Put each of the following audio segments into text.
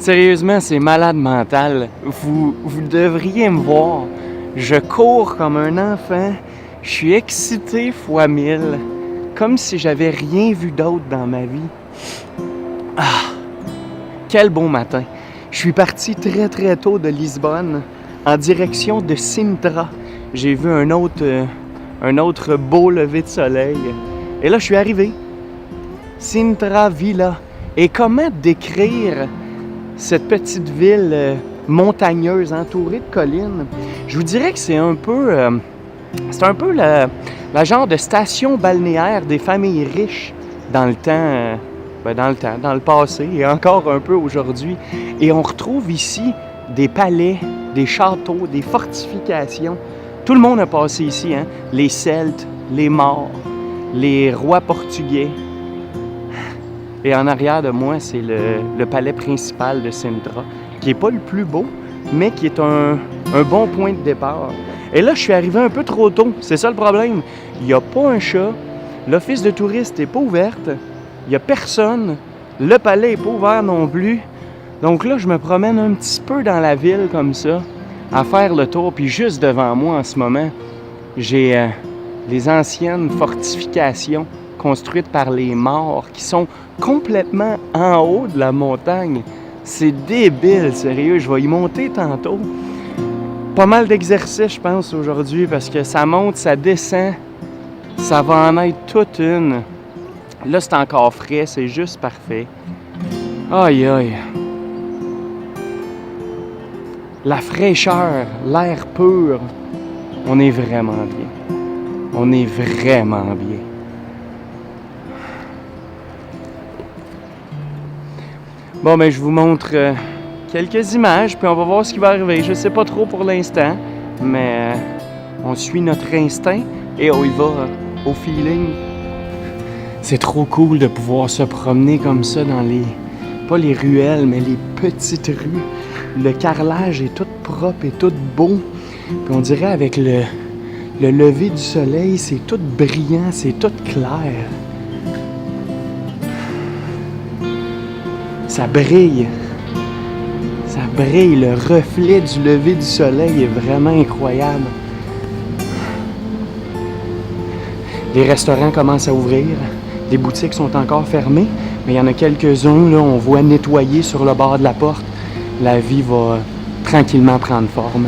Sérieusement, c'est malade mental. Vous devriez me voir. Je cours comme un enfant. Je suis excité fois 1000. Comme si j'avais rien vu d'autre dans ma vie. Ah! Quel beau matin. Je suis parti très très tôt de Lisbonne en direction de Sintra. J'ai vu un autre beau lever de soleil. Et là, je suis arrivé. Sintra Villa. Et comment décrire cette petite ville montagneuse, entourée de collines? Je vous dirais que c'est un peu la genre de station balnéaire des familles riches dans le temps, dans le passé et encore un peu aujourd'hui. Et on retrouve ici des palais, des châteaux, des fortifications. Tout le monde a passé ici, hein? Les Celtes, les Maures, les rois portugais. Et en arrière de moi, c'est le palais principal de Sintra, qui n'est pas le plus beau, mais qui est un bon point de départ. Et là, je suis arrivé un peu trop tôt. C'est ça le problème. Il n'y a pas un chat. L'office de touristes n'est pas ouverte. Il n'y a personne. Le palais n'est pas ouvert non plus. Donc là, je me promène un petit peu dans la ville comme ça, à faire le tour. Puis juste devant moi en ce moment, j'ai les anciennes fortifications construites par les Maures qui sont complètement en haut de la montagne. C'est débile, sérieux. Je vais y monter tantôt. Pas mal d'exercices, je pense, aujourd'hui, parce que ça monte, ça descend. Ça va en être toute une. Là, c'est encore frais, c'est juste parfait. Aïe, aïe. La fraîcheur, l'air pur. On est vraiment bien. On est vraiment bien. Bon, ben, je vous montre quelques images, puis on va voir ce qui va arriver. Je sais pas trop pour l'instant, mais on suit notre instinct et on y va au feeling. C'est trop cool de pouvoir se promener comme ça dans pas les ruelles, mais les petites rues. Le carrelage est tout propre et tout beau. Puis on dirait avec le lever du soleil, c'est tout brillant, c'est tout clair. Ça brille. Ça brille. Le reflet du lever du soleil est vraiment incroyable. Les restaurants commencent à ouvrir. Les boutiques sont encore fermées, mais il y en a quelques-uns, là, on voit nettoyer sur le bord de la porte. La vie va tranquillement prendre forme.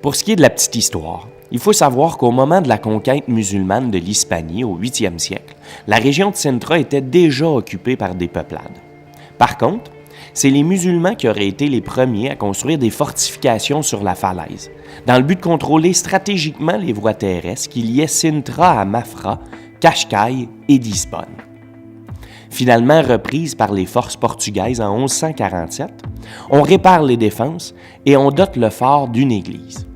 Pour ce qui est de la petite histoire, il faut savoir qu'au moment de la conquête musulmane de l'Hispanie au 8e siècle, la région de Sintra était déjà occupée par des peuplades. Par contre, c'est les musulmans qui auraient été les premiers à construire des fortifications sur la falaise, dans le but de contrôler stratégiquement les voies terrestres qui liaient Sintra à Mafra, Cascais et Lisbonne. Finalement reprise par les forces portugaises en 1147, on répare les défenses et on dote le fort d'une église.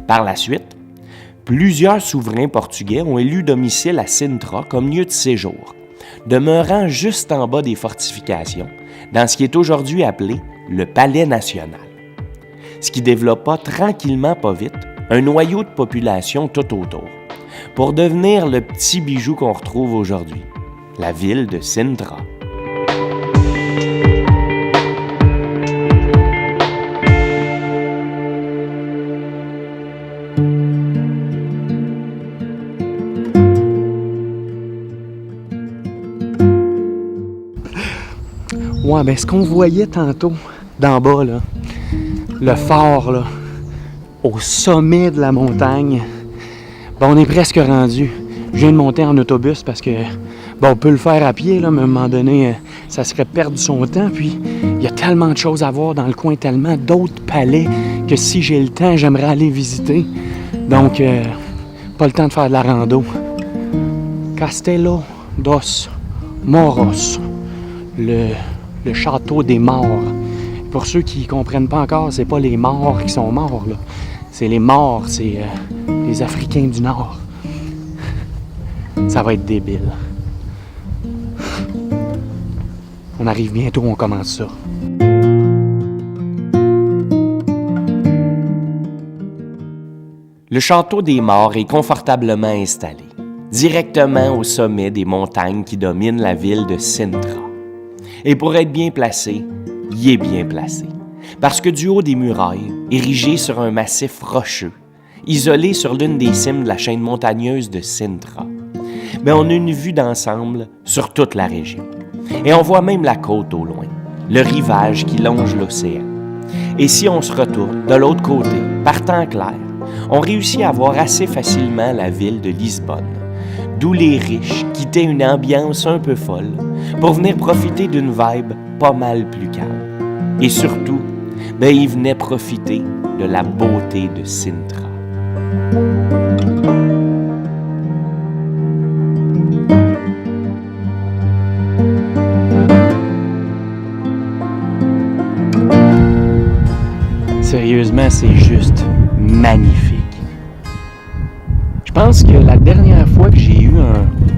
Par la suite, plusieurs souverains portugais ont élu domicile à Sintra comme lieu de séjour, demeurant juste en bas des fortifications, dans ce qui est aujourd'hui appelé le Palais national. Ce qui développa tranquillement pas vite un noyau de population tout autour, pour devenir le petit bijou qu'on retrouve aujourd'hui, la ville de Sintra. Ouais, ben ce qu'on voyait tantôt, d'en bas, là, le phare, là, au sommet de la montagne, ben on est presque rendu. Je viens de monter en autobus parce que, bon, on peut le faire à pied, là, mais à un moment donné, ça serait perdre son temps. Puis, il y a tellement de choses à voir dans le coin, tellement d'autres palais que si j'ai le temps, j'aimerais aller visiter. Donc, pas le temps de faire de la rando. Castelo dos Moros, le château des morts. Pour ceux qui ne comprennent pas encore, c'est pas les morts qui sont morts, là. C'est les morts, c'est les Africains du Nord. Ça va être débile. On arrive bientôt, on commence ça. Le château des Morts est confortablement installé, directement au sommet des montagnes qui dominent la ville de Sintra. Et pour être bien placé, il est bien placé, parce que du haut des murailles, érigé sur un massif rocheux, isolé sur l'une des cimes de la chaîne montagneuse de Sintra, on a une vue d'ensemble sur toute la région. Et on voit même la côte au loin, le rivage qui longe l'océan. Et si on se retourne de l'autre côté, par temps clair, on réussit à voir assez facilement la ville de Lisbonne, d'où les riches quittaient une ambiance un peu folle pour venir profiter d'une vibe pas mal plus calme. Et surtout, ils venaient profiter de la beauté de Sintra. Sérieusement, c'est juste magnifique. Je pense que la dernière fois que j'ai eu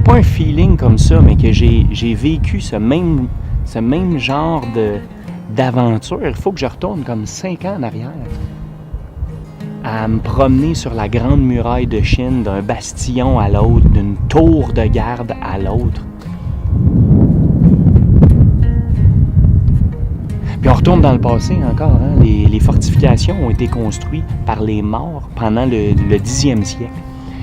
pas un feeling comme ça, mais que j'ai vécu ce même genre d'aventure, il faut que je retourne comme 5 ans en arrière, à me promener sur la grande muraille de Chine, d'un bastillon à l'autre, d'une tour de garde à l'autre. Puis on retourne dans le passé encore. Hein? Les fortifications ont été construites par les morts pendant le 10e siècle.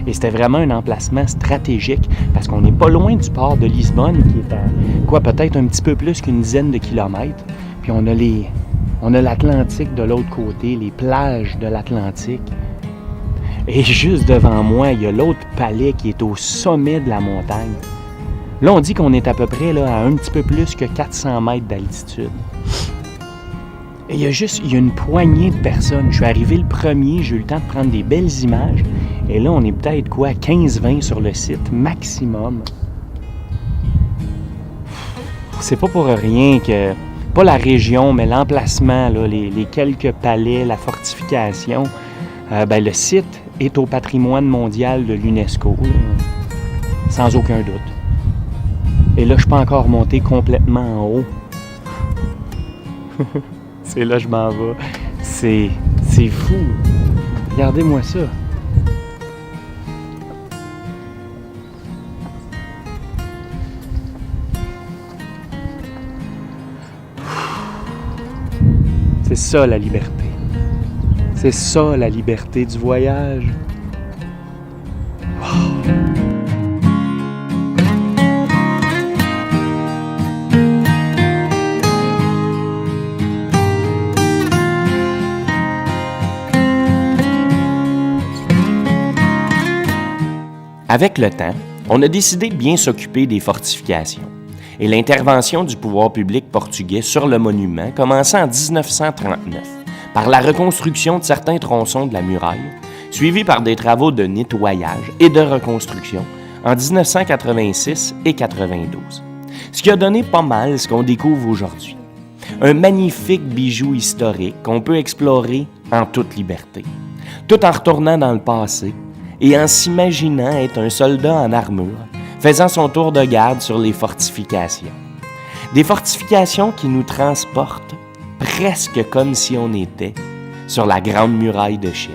Et c'était vraiment un emplacement stratégique parce qu'on n'est pas loin du port de Lisbonne qui est à peut-être un petit peu plus qu'une dizaine de kilomètres. Puis on a l'Atlantique de l'autre côté, les plages de l'Atlantique. Et juste devant moi, il y a l'autre palais qui est au sommet de la montagne. Là, on dit qu'on est à peu près là, à un petit peu plus que 400 mètres d'altitude. Et il y a une poignée de personnes. Je suis arrivé le premier, j'ai eu le temps de prendre des belles images. Et là, on est peut-être 15-20 sur le site, maximum. C'est pas pour rien que, pas la région, mais l'emplacement, là, les quelques palais, la fortification, le site est au patrimoine mondial de l'UNESCO, là, sans aucun doute. Et là, je suis pas encore monté complètement en haut. C'est là que je m'en vais. C'est fou. Regardez-moi ça. C'est ça la liberté. C'est ça la liberté du voyage. Wow. Avec le temps, on a décidé de bien s'occuper des fortifications. Et l'intervention du pouvoir public portugais sur le monument commença en 1939 par la reconstruction de certains tronçons de la muraille, suivie par des travaux de nettoyage et de reconstruction en 1986 et 92. Ce qui a donné pas mal ce qu'on découvre aujourd'hui. Un magnifique bijou historique qu'on peut explorer en toute liberté, tout en retournant dans le passé et en s'imaginant être un soldat en armure, faisant son tour de garde sur les fortifications. Des fortifications qui nous transportent presque comme si on était sur la Grande Muraille de Chine.